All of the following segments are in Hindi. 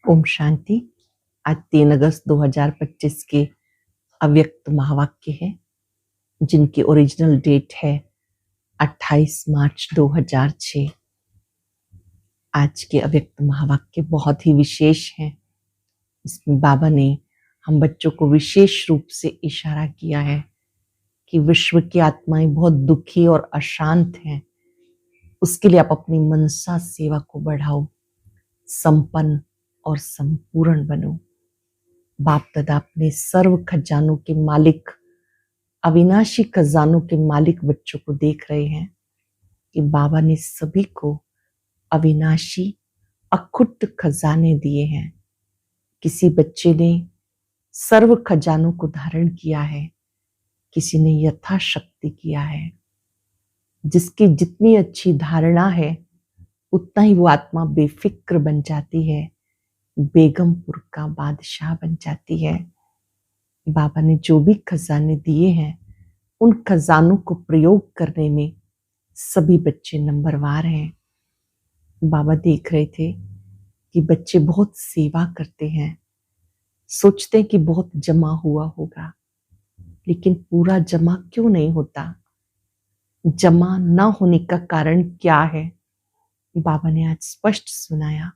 ओम शांति। आज 3 अगस्त 2025 के अव्यक्त महावाक्य है, जिनकी ओरिजिनल डेट है 28 मार्च 2006। आज के अव्यक्त महावाक्य बहुत ही विशेष है। इसमें बाबा ने हम बच्चों को विशेष रूप से इशारा किया है कि विश्व की आत्माएं बहुत दुखी और अशांत हैं। उसके लिए आप अपनी मनसा सेवा को बढ़ाओ, संपन्न और संपूर्ण बनो। बाप दादा अपने सर्व खजानों के मालिक, अविनाशी खजानों के मालिक बच्चों को देख रहे हैं कि बाबा ने सभी को अविनाशी अखुट खजाने दिए हैं। किसी बच्चे ने सर्व खजानों को धारण किया है, किसी ने यथाशक्ति किया है। जिसकी जितनी अच्छी धारणा है उतना ही वो आत्मा बेफिक्र बन जाती है, बेगमपुर का बादशाह बन जाती है। बाबा ने जो भी खजाने दिए हैं, उन खजानों को प्रयोग करने में सभी बच्चे नंबरवार हैं। बाबा देख रहे थे कि बच्चे बहुत सेवा करते हैं, सोचते हैं कि बहुत जमा हुआ होगा, लेकिन पूरा जमा क्यों नहीं होता? जमा ना होने का कारण क्या है? बाबा ने आज स्पष्ट सुनाया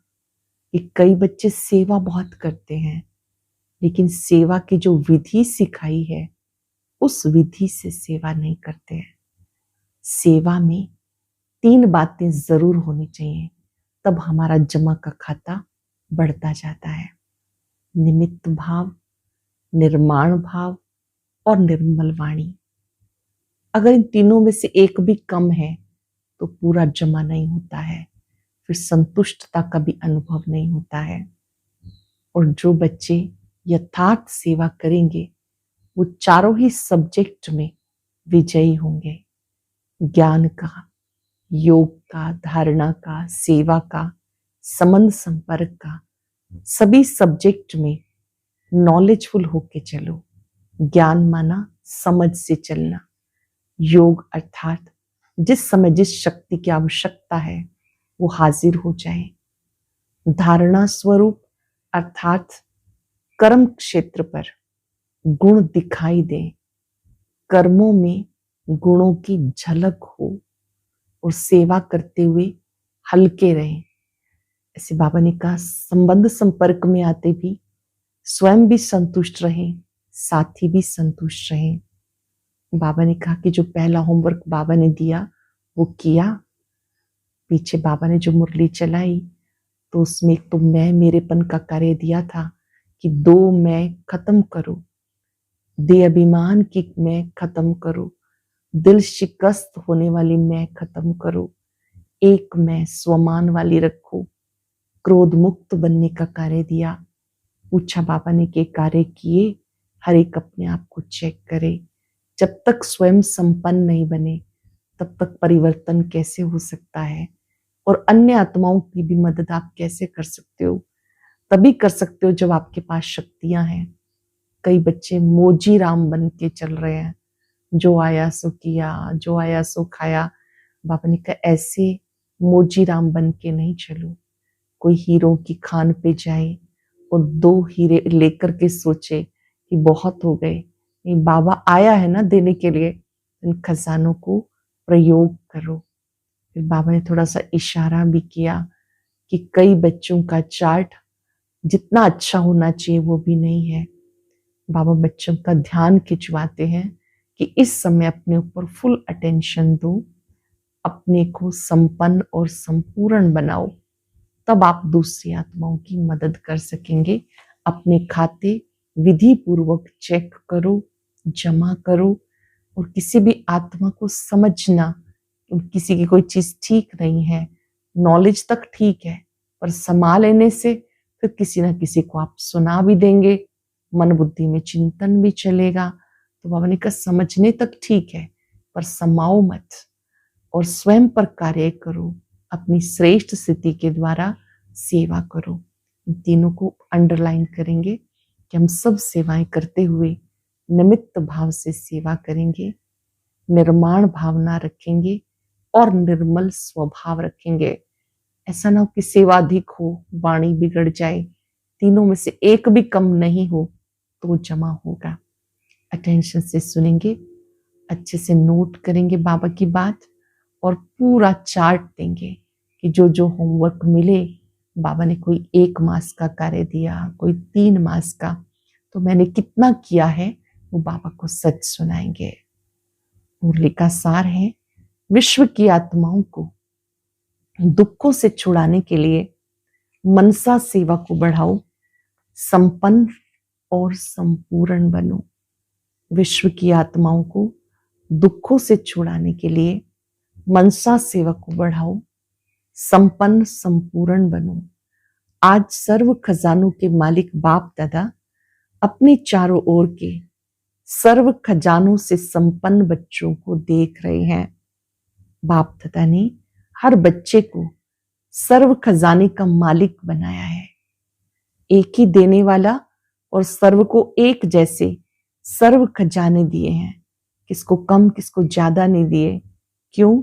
कि कई बच्चे सेवा बहुत करते हैं, लेकिन सेवा की जो विधि सिखाई है उस विधि से सेवा नहीं करते हैं। सेवा में 3 बातें जरूर होनी चाहिए, तब हमारा जमा का खाता बढ़ता जाता है। निमित्त भाव, निर्माण भाव और निर्मल वाणी। अगर इन तीनों में से एक भी कम है तो पूरा जमा नहीं होता है, फिर संतुष्टता का भी अनुभव नहीं होता है। और जो बच्चे यथार्थ सेवा करेंगे वो चारों ही सब्जेक्ट में विजयी होंगे। ज्ञान का, योग का, धारणा का, सेवा का, संबंध संपर्क का, सभी सब्जेक्ट में नॉलेजफुल होके चलो। ज्ञान माना समझ से चलना। योग अर्थात जिस समय जिस शक्ति की आवश्यकता है वो हाजिर हो जाए। धारणा स्वरूप अर्थात कर्म क्षेत्र पर गुण दिखाई दे, कर्मों में गुणों की झलक हो और सेवा करते हुए हल्के रहें। ऐसे बाबा ने कहा, संबंध संपर्क में आते भी स्वयं भी संतुष्ट रहें, साथी भी संतुष्ट रहें। बाबा ने कहा कि जो पहला होमवर्क बाबा ने दिया वो किया। पीछे बाबा ने जो मुरली चलाई तो उसमें एक तो मैं मेरेपन का कार्य दिया था कि 2 मैं खत्म करो, दे अभिमान की मैं खत्म करो, दिल शिकस्त होने वाली मैं खत्म करो, एक मैं स्वमान वाली रखो, क्रोध मुक्त बनने का कार्य दिया। पूछा बाबा ने कि कार्य किए? हर एक अपने आप को चेक करे। जब तक स्वयं संपन्न नहीं बने तब तक परिवर्तन कैसे हो सकता है? और अन्य आत्माओं की भी मदद आप कैसे कर सकते हो? तभी कर सकते हो जब आपके पास शक्तियां हैं। कई बच्चे मोजी राम बन के चल रहे हैं, जो आया सो किया, जो आया सो खाया। बाबा ने कहा ऐसे मोजी राम बन के नहीं चलो। कोई हीरो की खान पे जाए और 2 हीरे लेकर के सोचे कि बहुत हो गए। नहीं, बाबा आया है ना देने के लिए, इन खजानों को प्रयोग करो। फिर बाबा ने थोड़ा सा इशारा भी किया कि कई बच्चों का चार्ट जितना अच्छा होना चाहिए वो भी नहीं है। बाबा बच्चों का ध्यान खिंचवाते हैं कि इस समय अपने ऊपर फुल अटेंशन दो, अपने को संपन्न और संपूर्ण बनाओ, तब आप दूसरी आत्माओं की मदद कर सकेंगे। अपने खाते विधि पूर्वक चेक करो, जमा करो, और किसी भी आत्मा को समझना। किसी की कोई चीज ठीक नहीं है, नॉलेज तक ठीक है, पर समा लेने से फिर किसी ना किसी को आप सुना भी देंगे, मन बुद्धि में चिंतन भी चलेगा। तो बाबा ने कहा समझने तक ठीक है, पर समाओ मत और स्वयं पर कार्य करो। अपनी श्रेष्ठ स्थिति के द्वारा सेवा करो। इन तीनों को अंडरलाइन करेंगे कि हम सब सेवाएं करते हुए निमित्त भाव से सेवा करेंगे, निर्माण भावना रखेंगे और निर्मल स्वभाव रखेंगे। ऐसा ना हो कि सेवा अधिक हो, वाणी बिगड़ जाए, तीनों में से एक भी कम नहीं हो तो जमा होगा। अटेंशन से सुनेंगे, अच्छे से नोट करेंगे बाबा की बात और पूरा चार्ट देंगे कि जो जो होमवर्क मिले, बाबा ने कोई 1 मास का कार्य दिया, कोई 3 मास का, तो मैंने कितना किया है वो बाबा को सच सुनाएंगे। मुरली का सार है, विश्व की आत्माओं को दुखों से छुड़ाने के लिए मनसा सेवा को बढ़ाओ, संपन्न और संपूर्ण बनो। विश्व की आत्माओं को दुखों से छुड़ाने के लिए मनसा सेवा को बढ़ाओ, संपन्न संपूर्ण बनो। आज सर्व खजानों के मालिक बाप दादा अपने चारों ओर के सर्व खजानों से संपन्न बच्चों को देख रहे हैं। बाप दादा ने हर बच्चे को सर्व खजाने का मालिक बनाया है। एक ही देने वाला और सर्व को एक जैसे सर्व खजाने दिए हैं, किसको कम किसको ज्यादा नहीं दिए। क्यों?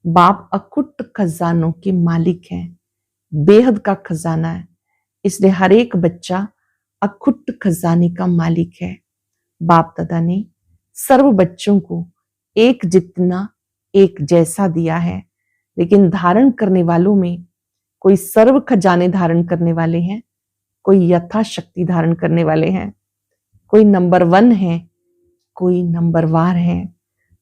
बाप अखुट खजानों के मालिक हैं, बेहद का खजाना है, इसलिए हर एक बच्चा अखुट खजाने का मालिक है। बाप दादा ने सर्व बच्चों को एक जितना एक जैसा दिया है, लेकिन धारण करने वालों में कोई सर्व खजाने धारण करने वाले हैं, कोई यथाशक्ति धारण करने वाले हैं, कोई नंबर 1 है, कोई नंबर वार है।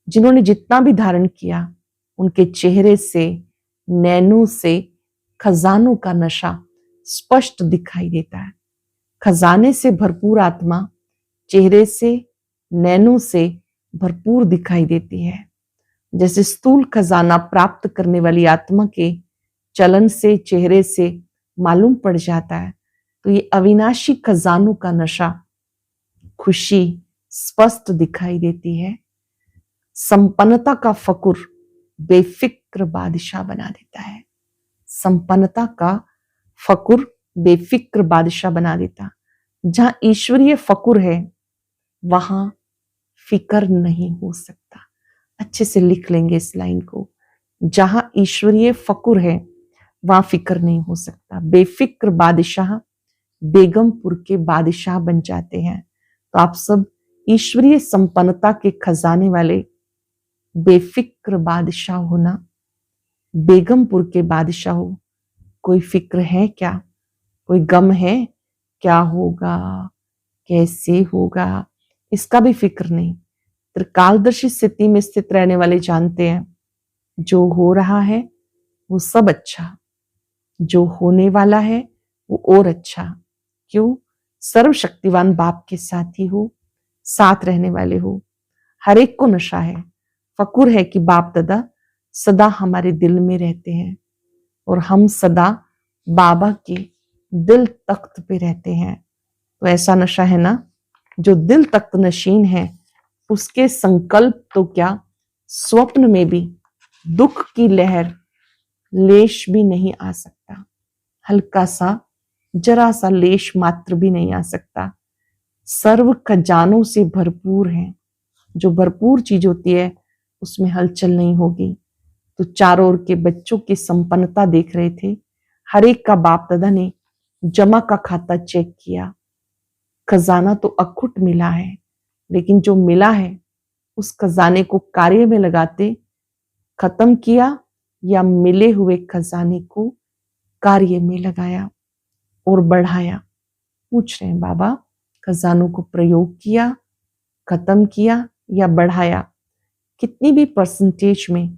जिन्होंने जितना भी धारण किया उनके चेहरे से, नैनों से खजानों का नशा स्पष्ट दिखाई देता है। खजाने से भरपूर आत्मा चेहरे से, नैनों से भरपूर दिखाई देती है। जैसे स्थूल खजाना प्राप्त करने वाली आत्मा के चलन से, चेहरे से मालूम पड़ जाता है, तो ये अविनाशी खजानों का नशा, खुशी स्पष्ट दिखाई देती है। संपन्नता का फकुर बेफिक्र बादशाह बना देता है। संपन्नता का फकुर बेफिक्र बादशाह बना देता। जहां ईश्वरीय फकुर है वहां फिकर नहीं हो सकता। अच्छे से लिख लेंगे इस लाइन को। जहां ईश्वरीय फकुर है वहां फिक्र नहीं हो सकता। बेफिक्र बादशाह बेगमपुर के बादशाह बन जाते हैं। तो आप सब ईश्वरीय संपन्नता के खजाने वाले बेफिक्र बादशाह होना, बेगमपुर के बादशाह हो। कोई फिक्र है क्या? कोई गम है? क्या होगा, कैसे होगा, इसका भी फिक्र नहीं। त्रिकालदर्शी स्थिति में स्थित रहने वाले जानते हैं जो हो रहा है वो सब अच्छा, जो होने वाला है वो और अच्छा। क्यों? सर्वशक्तिवान बाप के साथी हो, साथ रहने वाले हो। हर एक को नशा है, फकुर है कि बाप दादा सदा हमारे दिल में रहते हैं और हम सदा बाबा के दिल तख्त पे रहते हैं। तो ऐसा नशा है ना, जो दिल तख्त नशीन है उसके संकल्प तो क्या, स्वप्न में भी दुख की लहर लेश भी नहीं आ सकता। हल्का सा, जरा सा लेश मात्र भी नहीं आ सकता। सर्व खजानों से भरपूर है। जो भरपूर चीज होती है उसमें हलचल नहीं होगी। तो चारों ओर के बच्चों की संपन्नता देख रहे थे। हर एक का बाप दादा ने जमा का खाता चेक किया। खजाना तो अखुट मिला है, लेकिन जो मिला है उस खजाने को कार्य में लगाते खत्म किया या मिले हुए खजाने को कार्य में लगाया और बढ़ाया। पूछ रहे हैं बाबा, खजानों को प्रयोग किया, खत्म किया या बढ़ाया? कितनी भी परसेंटेज में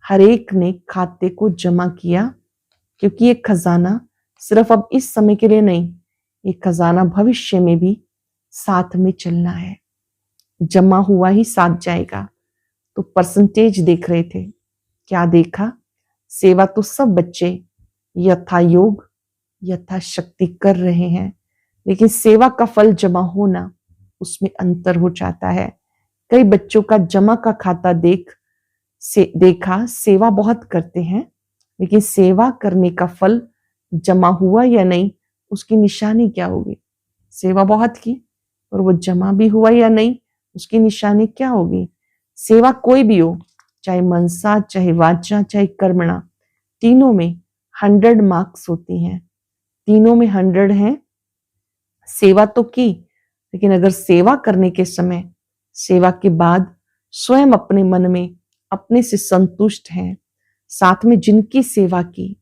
हर एक ने खाते को जमा किया, क्योंकि ये खजाना सिर्फ अब इस समय के लिए नहीं, ये खजाना भविष्य में भी साथ में चलना है। जमा हुआ ही साथ जाएगा। तो परसेंटेज देख रहे थे, क्या देखा? सेवा तो सब बच्चे यथा योग यथा शक्ति कर रहे हैं, लेकिन सेवा का फल जमा होना उसमें अंतर हो जाता है। कई बच्चों का जमा का खाता देखा सेवा बहुत करते हैं, लेकिन सेवा करने का फल जमा हुआ या नहीं उसकी निशानी क्या होगी? सेवा बहुत की और वो जमा भी हुआ या नहीं उसकी निशानी क्या होगी? सेवा कोई भी हो, चाहे मनसा, चाहे वाचा, चाहे कर्मणा, तीनों में 100 मार्क्स होती हैं। तीनों में 100 हैं सेवा तो की, लेकिन अगर सेवा करने के समय, सेवा के बाद स्वयं अपने मन में अपने से संतुष्ट हैं, साथ में जिनकी सेवा की,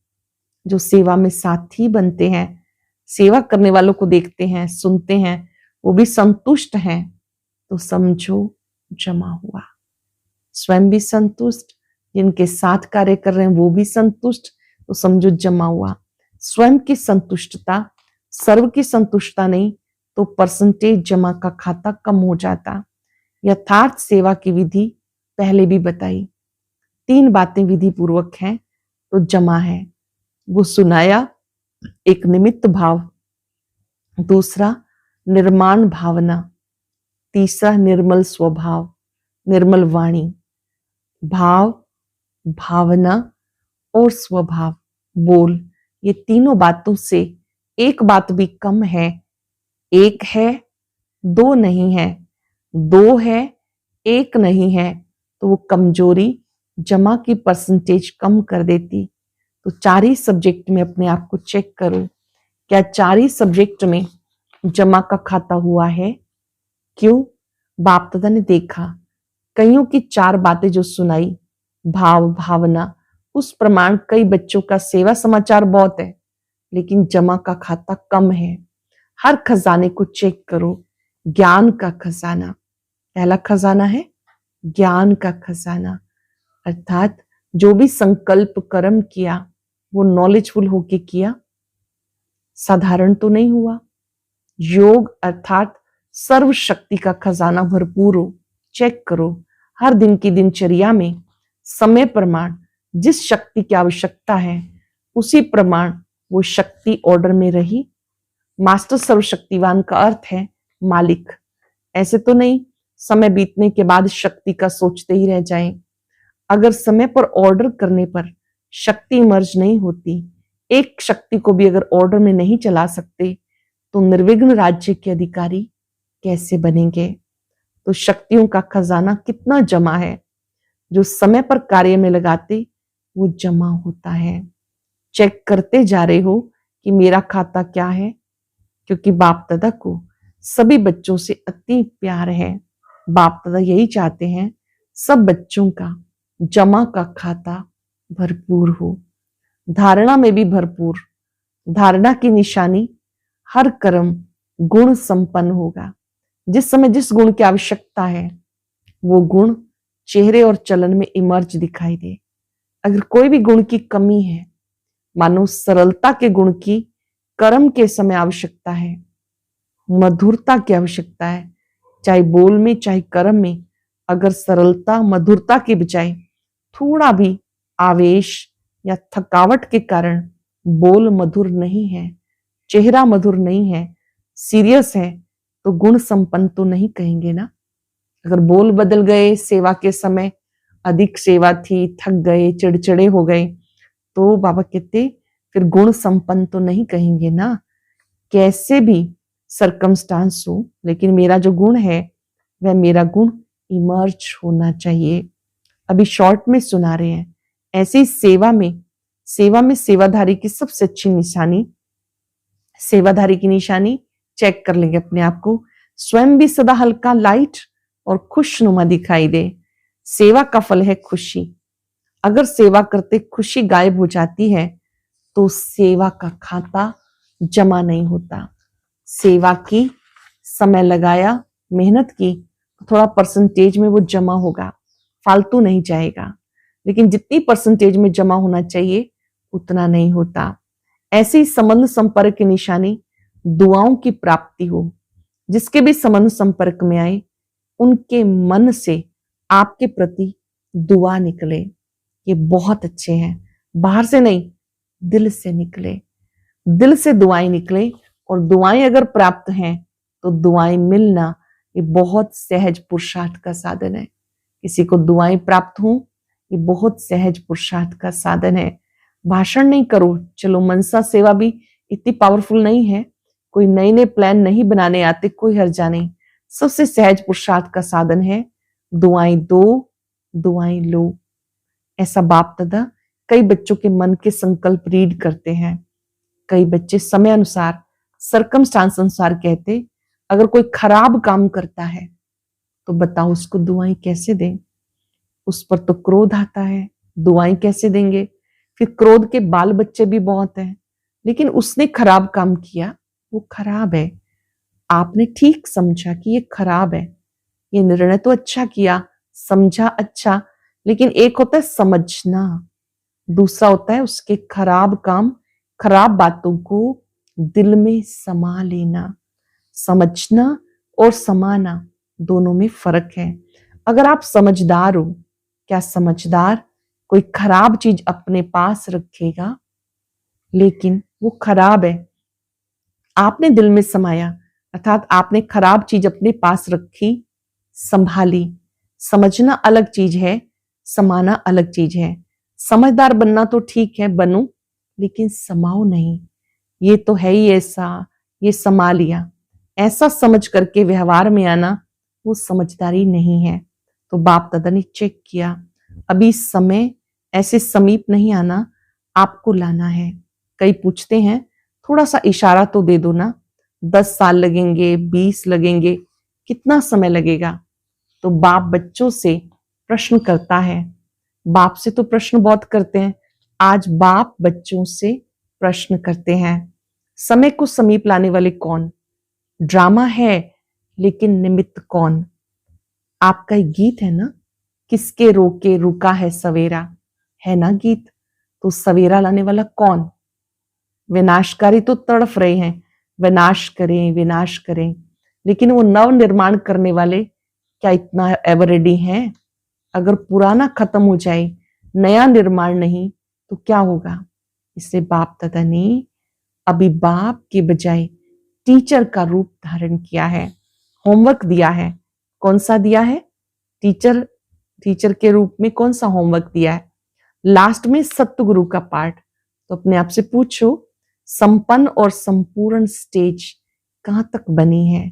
जो सेवा में साथी बनते हैं, सेवा करने वालों को देखते हैं, सुनते हैं, वो भी संतुष्ट हैं, तो समझो जमा हुआ। स्वयं भी संतुष्ट, जिनके साथ कार्य कर रहे हैं वो भी संतुष्ट, तो समझो जमा हुआ। स्वयं की संतुष्टता, सर्व की संतुष्टता नहीं तो परसेंटेज जमा का खाता कम हो जाता। यथार्थ सेवा की विधि पहले भी बताई, 3 बातें विधि पूर्वक हैं तो जमा है। वो सुनाया, एक निमित्त भाव, दूसरा निर्माण भावना, तीसरा निर्मल स्वभाव, निर्मल वाणी। भाव, भावना और स्वभाव, बोल, ये तीनों बातों से एक बात भी कम है। एक है, 2 नहीं है, 2 है, 1 नहीं है, तो वो कमजोरी जमा की परसेंटेज कम कर देती। तो 4 ही सब्जेक्ट में अपने आप को चेक करो, क्या 4 ही सब्जेक्ट में जमा का खाता हुआ है? क्यों? बाप दादा ने देखा, कईयों की 4 बातें जो सुनाई, भाव, भावना, उस प्रमाण कई बच्चों का सेवा समाचार बहुत है, लेकिन जमा का खाता कम है। हर खजाने को चेक करो, ज्ञान का खजाना, पहला खजाना है ज्ञान का खजाना, अर्थात जो भी संकल्प कर्म किया वो नॉलेजफुल होके किया, साधारण तो नहीं हुआ। योग अर्थात सर्व शक्ति का खजाना भरपूर हो, चेक करो हर दिन की दिनचर्या में समय प्रमाण जिस शक्ति की आवश्यकता है उसी प्रमाण वो शक्ति ऑर्डर में रही। मास्टर सर्वशक्तिवान का अर्थ है मालिक, ऐसे तो नहीं समय बीतने के बाद शक्ति का सोचते ही रह जाएं। अगर समय पर ऑर्डर करने पर शक्ति मर्ज नहीं होती, एक शक्ति को भी अगर ऑर्डर में नहीं चला सकते तो निर्विघ्न राज्य के अधिकारी कैसे बनेंगे? तो शक्तियों का खजाना कितना जमा है, जो समय पर कार्य में लगाते वो जमा होता है। चेक करते जा रहे हो कि मेरा खाता क्या है, क्योंकि बाप दादा को सभी बच्चों से अति प्यार है। बाप दादा यही चाहते हैं सब बच्चों का जमा का खाता भरपूर हो, धारणा में भी भरपूर। धारणा की निशानी हर कर्म गुण संपन्न होगा। जिस समय जिस गुण की आवश्यकता है वो गुण चेहरे और चलन में इमर्ज दिखाई दे। अगर कोई भी गुण की कमी है, मानो सरलता के गुण की कर्म के समय आवश्यकता है, मधुरता की आवश्यकता है, चाहे बोल में चाहे कर्म में, अगर सरलता मधुरता के बजाय थोड़ा भी आवेश या थकावट के कारण बोल मधुर नहीं है, चेहरा मधुर नहीं है, सीरियस है, तो गुण संपन्न तो नहीं कहेंगे ना। अगर बोल बदल गए, सेवा के समय अधिक सेवा थी, थक गए, चिड़चिड़े हो गए, तो बाबा कहते फिर गुण संपन्न तो नहीं कहेंगे ना। कैसे भी सरकमस्टांस हो, लेकिन मेरा जो गुण है वह मेरा गुण इमर्ज होना चाहिए। अभी शॉर्ट में सुना रहे हैं। ऐसी सेवा में सेवाधारी की सबसे अच्छी निशानी, सेवाधारी की निशानी चेक कर लेंगे अपने आप को, स्वयं भी सदा हल्का, लाइट और खुशनुमा दिखाई दे। सेवा का फल है खुशी। अगर सेवा करते खुशी गायब हो जाती है तो सेवा का खाता जमा नहीं होता। सेवा की, समय लगाया, मेहनत की, तो थोड़ा परसेंटेज में वो जमा होगा, फालतू नहीं जाएगा। लेकिन जितनी परसेंटेज में जमा होना चाहिए उतना नहीं होता। ऐसे ही संबंध संपर्क की निशानी दुआओं की प्राप्ति हो। जिसके भी संबंध संपर्क में आए उनके मन से आपके प्रति दुआ निकले, ये बहुत अच्छे हैं। बाहर से नहीं, दिल से निकले, दिल से दुआएं निकले। और दुआएं अगर प्राप्त हैं तो दुआएं मिलना ये बहुत सहज पुरुषार्थ का साधन है। किसी को दुआएं प्राप्त हो ये बहुत सहज पुरुषार्थ का साधन है। भाषण नहीं करो, चलो मनसा सेवा भी इतनी पावरफुल नहीं है, कोई नए नए प्लान नहीं बनाने आते, कोई हर्जा नहीं। सबसे सहज पुरुषार्थ का साधन है दुआएं दो, दुआएं लो। ऐसा बाप दादा कई बच्चों के मन के संकल्प रीड करते हैं। कई बच्चे समय अनुसार सरकमस्टांस अनुसार कहते, अगर कोई खराब काम करता है तो बताओ उसको दुआएं कैसे दें। उस पर तो क्रोध आता है, दुआएं कैसे देंगे। फिर क्रोध के बाल बच्चे भी बहुत हैं, लेकिन उसने खराब काम किया, वो खराब है। आपने ठीक समझा कि ये खराब है, ये निर्णय तो अच्छा किया, समझा अच्छा, लेकिन एक होता है समझना, दूसरा होता है उसके खराब काम, खराब बातों को दिल में समा लेना। समझना और समाना दोनों में फर्क है। अगर आप समझदार हो, क्या समझदार कोई खराब चीज अपने पास रखेगा? लेकिन वो खराब है, आपने दिल में समाया, अर्थात आपने खराब चीज अपने पास रखी, संभाली। समझना अलग चीज है, समाना अलग चीज है। समझदार बनना तो ठीक है, बनो, लेकिन समाओ नहीं। ये तो है ही ऐसा, ये समा लिया, ऐसा समझ करके व्यवहार में आना वो समझदारी नहीं है। तो बाप दादा ने चेक किया, अभी समय ऐसे समीप नहीं आना, आपको लाना है। कई पूछते हैं थोड़ा सा इशारा तो दे दो ना, 10 साल लगेंगे, 20 लगेंगे, कितना समय लगेगा? तो बाप बच्चों से प्रश्न करता है। बाप से तो प्रश्न बहुत करते हैं, आज बाप बच्चों से प्रश्न करते हैं। समय को समीप लाने वाले कौन? ड्रामा है, लेकिन निमित्त कौन? आपका एक गीत है ना, किसके रोके रुका है सवेरा, है ना गीत? तो सवेरा लाने वाला कौन? विनाशकारी तो तड़फ रहे हैं, विनाश करें विनाश करें, लेकिन वो नव निर्माण करने वाले क्या इतना एवर रेडी हैं? अगर पुराना खत्म हो जाए, नया निर्माण नहीं, तो क्या होगा? इसलिए बाप दादा ने अभी बाप के बजाय टीचर का रूप धारण किया है, होमवर्क दिया है। कौन सा दिया है? टीचर के रूप में कौन सा होमवर्क दिया है? लास्ट में सतगुरु का पार्ट। तो अपने आप से पूछो, संपन्न और संपूर्ण स्टेज कहां तक बनी है?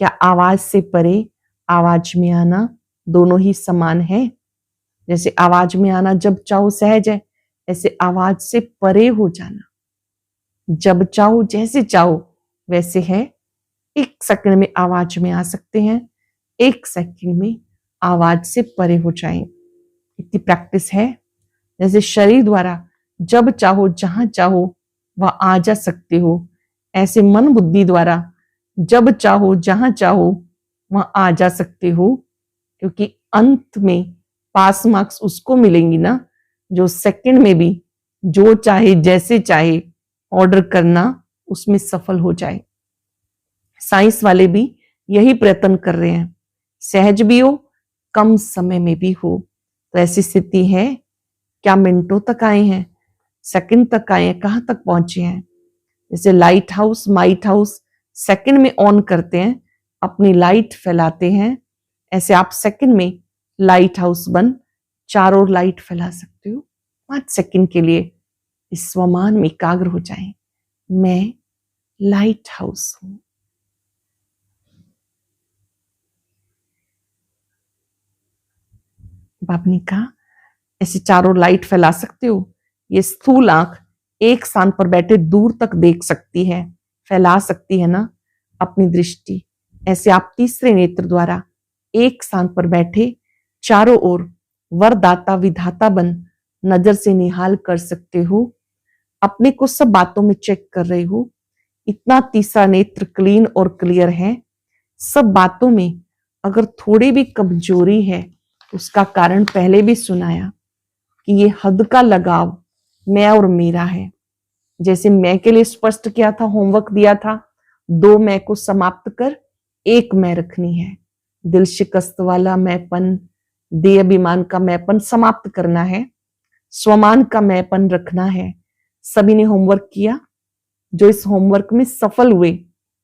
क्या आवाज से परे आवाज में आना दोनों ही समान है? जैसे आवाज में आना जब चाहो सहज है, ऐसे आवाज से परे हो जाना जब चाहो जैसे चाहो वैसे है। 1 सेकंड में आवाज में आ सकते हैं, 1 सेकंड में आवाज से परे हो जाए। इतनी प्रैक्टिस है। जैसे शरीर द्वारा जब चाहो जहां चाहो वह आ जा सकते हो, ऐसे मन बुद्धि द्वारा जब चाहो जहां चाहो वहां आ जा सकते हो। क्योंकि अंत में पास मार्क्स उसको मिलेंगी ना जो सेकंड में भी जो चाहे जैसे चाहे ऑर्डर करना उसमें सफल हो जाए। साइंस वाले भी यही प्रयत्न कर रहे हैं, सहज भी हो, कम समय में भी हो। तो ऐसी स्थिति है, क्या मिनटों तक आए हैं, सेकंड तक आए हैं, कहां तक पहुंचे हैं? जैसे light house might house second में ऑन करते हैं, अपनी लाइट फैलाते हैं, ऐसे आप सेकंड में लाइट हाउस बन चारों ओर लाइट फैला सकते हो। 5 सेकंड के लिए इस स्वमान में एकाग्र हो जाएं, मैं लाइट हाउस हूं। बाप ने कहा ऐसे चारों लाइट फैला सकते हो। ये स्थूल आंख एक स्थान पर बैठे दूर तक देख सकती है, फैला सकती है ना अपनी दृष्टि। ऐसे आप तीसरे नेत्र द्वारा एक स्थान पर बैठे चारों ओर वरदाता विधाता बन नजर से निहाल कर सकते हो। अपने को सब बातों में चेक कर रहे हो। इतना तीसरा नेत्र क्लीन और क्लियर है। सब बातों में अगर थोड़ी भी कमजोरी है, उसका कारण पहले भी सुनाया कि ये हद का लगाव मैं और मेरा है। जैसे मैं के लिए स्पष्ट किया था, होमवर्क दिया था, 2 मैं को समाप्त कर 1 मैं रखनी है। दिल शिकस्त वाला मैंपन, देह अभिमान का मैंपन समाप्त करना है, स्वमान का मैंपन रखना है। सभी ने होमवर्क किया। जो इस होमवर्क में सफल हुए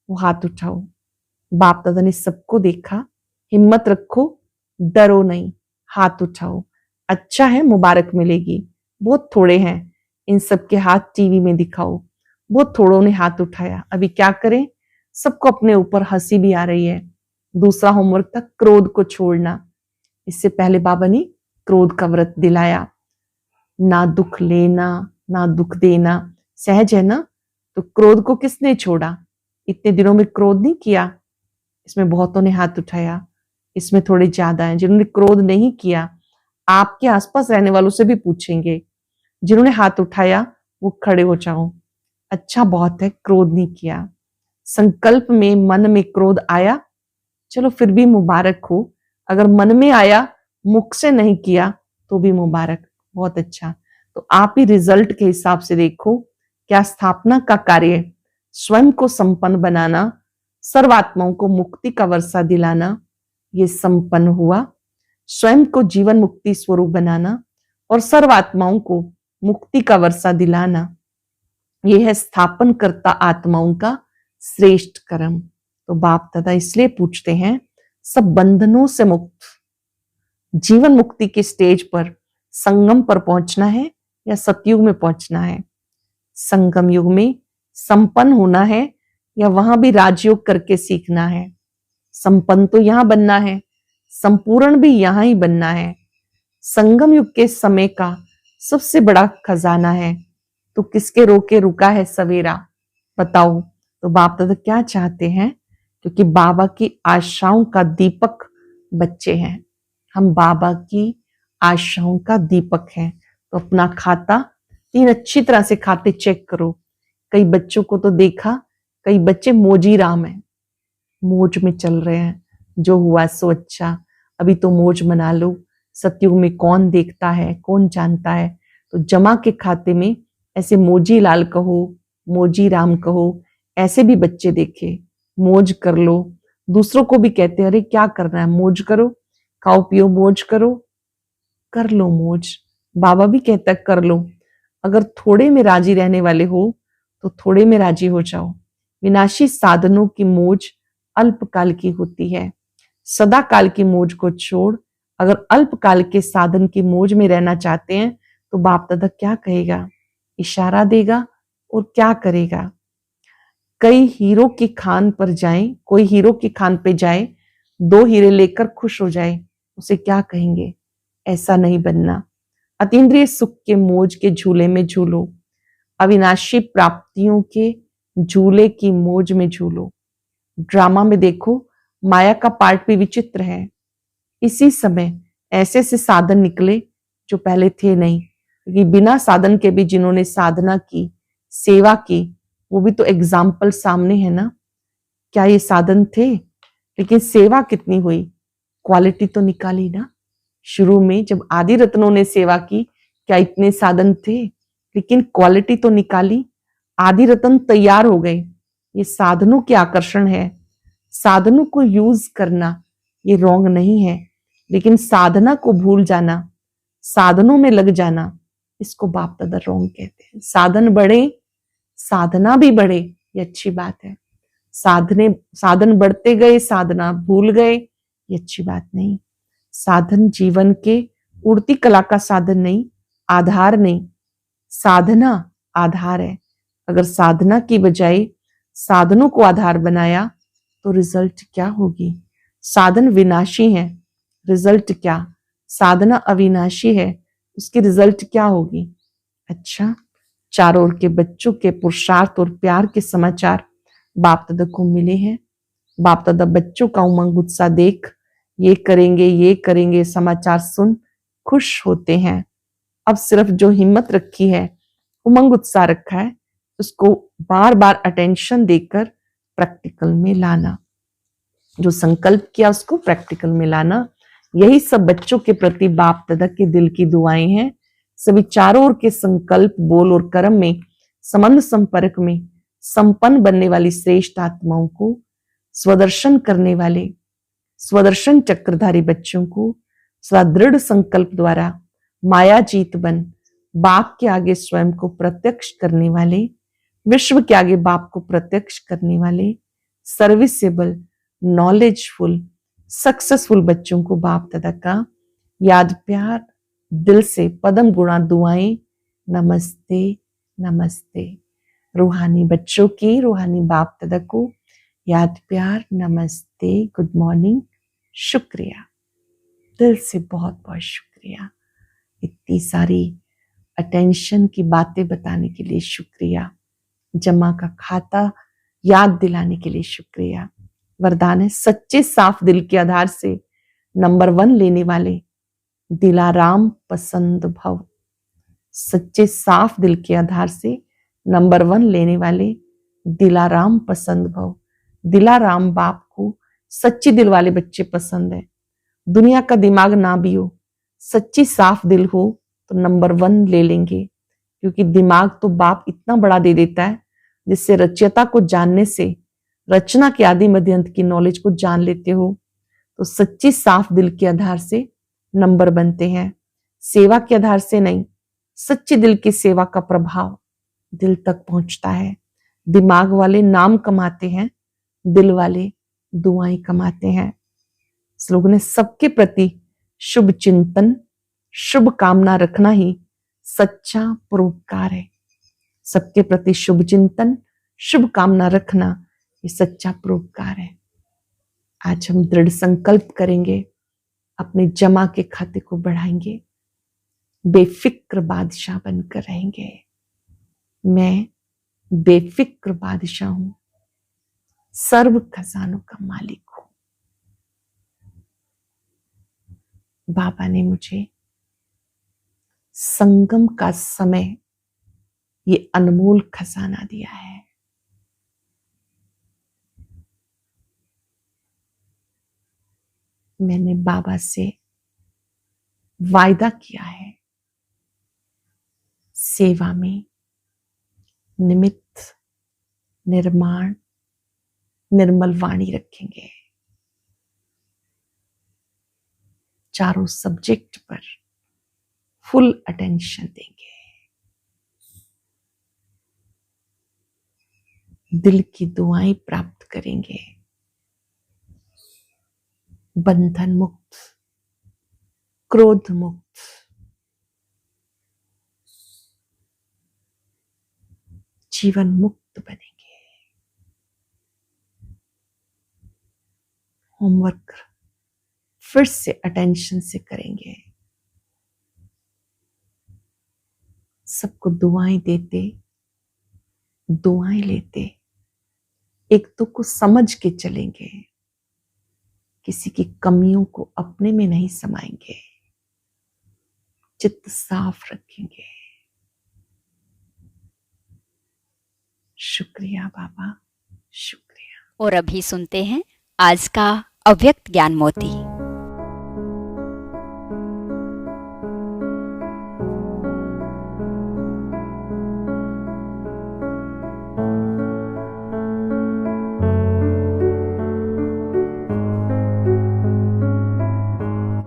वो हाथ उठाओ। बाप दादा ने सबको देखा। हिम्मत रखो, डरो नहीं, हाथ उठाओ। अच्छा है, मुबारक मिलेगी। बहुत थोड़े हैं, इन सबके हाथ टीवी में दिखाओ। बहुत थोड़ों ने हाथ उठाया। अभी क्या करें? सबको अपने ऊपर हंसी भी आ रही है। दूसरा होमवर्क था क्रोध को छोड़ना। इससे पहले बाबा ने क्रोध का व्रत दिलाया, ना दुख लेना ना दुख देना। सहज है ना? तो क्रोध को किसने छोड़ा? इतने दिनों में क्रोध नहीं किया? इसमें बहुतों ने हाथ उठाया, इसमें थोड़े ज्यादा हैं। जिन्होंने क्रोध नहीं किया, आपके आसपास रहने वालों से भी पूछेंगे, जिन्होंने हाथ उठाया वो खड़े हो जाओ। अच्छा बहुत है, क्रोध नहीं किया। संकल्प में मन में क्रोध आया, चलो फिर भी मुबारक हो। अगर मन में आया, मुख से नहीं किया तो भी मुबारक, बहुत अच्छा। तो आप ही रिजल्ट के हिसाब से देखो, क्या स्थापना का कार्य स्वयं को संपन्न बनाना, सर्वात्माओं को मुक्ति का वर्षा दिलाना, ये संपन्न हुआ। स्वयं को जीवन मुक्ति स्वरूप बनाना और सर्वात्माओं को मुक्ति का वर्षा दिलाना, यह है स्थापन करता आत्माओं का श्रेष्ठ कर्म। तो बाप दादा इसलिए पूछते हैं, सब बंधनों से मुक्त जीवन मुक्ति के स्टेज पर संगम पर पहुंचना है या सतयुग में पहुंचना है? संगम युग में संपन्न होना है या वहां भी राजयोग करके सीखना है? संपन्न तो यहां बनना है, संपूर्ण भी यहां ही बनना है। संगम युग के समय का सबसे बड़ा खजाना है, तो किसके रोके रुका है सवेरा? बताओ। तो बाप दादा क्या चाहते हैं? क्योंकि बाबा की आशाओं का दीपक बच्चे हैं, हम बाबा की आशाओं का दीपक हैं। तो अपना खाता तीन अच्छी तरह से खाते चेक करो। कई बच्चों को तो देखा, कई बच्चे मौजी राम है, मौज में चल रहे हैं, जो हुआ सो अच्छा, अभी तो मौज मना लो। सतयुग में कौन देखता है, कौन जानता है? तो जमा के खाते में ऐसे मौजी लाल कहो, मौजी राम कहो, ऐसे भी बच्चे देखे, मौज कर लो। दूसरों को भी कहते हैं, अरे क्या करना है, मौज करो, खाओ पियो मौज करो, कर लो मौज। बाबा भी कहता है कर लो। अगर थोड़े में राजी रहने वाले हो तो थोड़े में राजी हो जाओ। विनाशी साधनों की मौज अल्पकाल की होती है, सदा काल की मौज को छोड़ अगर अल्पकाल के साधन की मौज में रहना चाहते हैं तो बाप दादा क्या कहेगा? इशारा देगा और क्या करेगा? कई हीरो की खान पर जाएं, कोई हीरो की खान पे जाए, 2 हीरे लेकर खुश हो जाए, उसे क्या कहेंगे? ऐसा नहीं बनना। अतीन्द्रिय सुख के मौज के झूले में झूलो, अविनाशी प्राप्तियों के झूले की मौज में झूलो। ड्रामा में देखो, माया का पार्ट भी विचित्र है। इसी समय ऐसे से साधन निकले जो पहले थे नहीं, क्योंकि बिना साधन के भी जिन्होंने साधना की, सेवा की, वो भी तो एग्जाम्पल सामने है ना। क्या ये साधन थे? लेकिन सेवा कितनी हुई, क्वालिटी तो निकाली ना। शुरू में जब आदि रत्नों ने सेवा की, क्या इतने साधन थे? लेकिन क्वालिटी तो निकाली, आदि रत्न तैयार हो गए। ये साधनों के आकर्षण है। साधनों को यूज करना ये रॉन्ग नहीं है, लेकिन साधना को भूल जाना, साधनों में लग जाना, इसको बाप दादा रॉन्ग कहते हैं। साधन बढ़े, साधना भी बढ़े, ये अच्छी बात है। साधन बढ़ते गए, साधना भूल गए, ये अच्छी बात नहीं। साधन जीवन के उड़ती कला का साधन नहीं, आधार नहीं। साधना आधार है। अगर साधना की बजाय साधनों को आधार बनाया तो रिजल्ट क्या होगी? साधन विनाशी है, रिजल्ट क्या? साधना अविनाशी है, उसकी रिजल्ट क्या होगी? अच्छा, चारों ओर के बच्चों के पुरुषार्थ और प्यार के समाचार बाप दादा को मिले हैं। बाप दादा बच्चों का उमंग उत्साह देख, ये करेंगे समाचार सुन खुश होते हैं। अब सिर्फ जो हिम्मत रखी है, उमंग उत्साह रखा है, उसको बार बार अटेंशन देकर प्रैक्टिकल में लाना। जो संकल्प किया उसको प्रैक्टिकल में लाना। यही सब बच्चों के प्रति बाप दादा के दिल की दुआएं हैं। सभी चारों ओर के संकल्प, बोल और कर्म में संबंध संपर्क में संपन्न बनने वाली श्रेष्ठ आत्माओं को, स्वदर्शन करने वाले स्वदर्शन चक्रधारी बच्चों को सदा दृढ़ संकल्प द्वारा माया जीत बन बाप के आगे स्वयं को प्रत्यक्ष करने वाले, विश्व के आगे बाप को प्रत्यक्ष करने वाले, सर्विसेबल, नॉलेजफुल, सक्सेसफुल बच्चों को बाप दादा का याद प्यार दिल से पदम गुणा दुआएं। नमस्ते नमस्ते। रूहानी बच्चों की, रूहानी बाप दादा को याद प्यार नमस्ते, गुड मॉर्निंग, शुक्रिया, दिल से बहुत बहुत शुक्रिया। इतनी सारी अटेंशन की बातें बताने के लिए शुक्रिया। जमा का खाता याद दिलाने के लिए शुक्रिया। वरदान है सच्चे साफ दिल के आधार से नंबर 1 लेने वाले दिलाराम पसंद भव। सच्चे साफ दिल के आधार से नंबर 1 लेने वाले दिलाराम पसंद भव। दिलाराम बाप को सच्ची दिल वाले बच्चे पसंद है। दुनिया का दिमाग ना भी हो, सच्ची साफ दिल हो तो नंबर 1 ले लेंगे, क्योंकि दिमाग तो बाप इतना बड़ा दे देता है जिससे रचयिता को जानने से रचना के आदि मध्य अंत की नॉलेज को जान लेते हो। तो सच्ची साफ दिल के आधार से नंबर बनते हैं, सेवा के आधार से नहीं। सच्ची दिल की सेवा का प्रभाव दिल तक पहुंचता है। दिमाग वाले नाम कमाते हैं, दिल वाले दुआएं कमाते हैं। स्लोगन है सबके प्रति शुभ चिंतन, शुभ कामना रखना ही सच्चा परोपकार है। सबके प्रति शुभ चिंतन, शुभ कामना रखना ये सच्चा परोपकार है। आज हम दृढ़ संकल्प करेंगे, अपने जमा के खाते को बढ़ाएंगे, बेफिक्र बादशाह बनकर रहेंगे। मैं बेफिक्र बादशाह हूं, सर्व खजानों का मालिक हूं। बाबा ने मुझे संगम का समय ये अनमोल खजाना दिया है। मैंने बाबा से वायदा किया है, सेवा में निमित्त, निर्माण, निर्मल वाणी रखेंगे। चारों सब्जेक्ट पर फुल अटेंशन देंगे। दिल की दुआएं प्राप्त करेंगे। बंधन मुक्त, क्रोध मुक्त, जीवन मुक्त बनेंगे। होमवर्क फिर से अटेंशन से करेंगे। सबको दुआएं देते, दुआएं लेते, एक तो को समझ के चलेंगे। किसी की कमियों को अपने में नहीं समाएंगे। चित्त साफ रखेंगे। शुक्रिया बाबा, शुक्रिया। और अभी सुनते हैं आज का अव्यक्त ज्ञान मोती।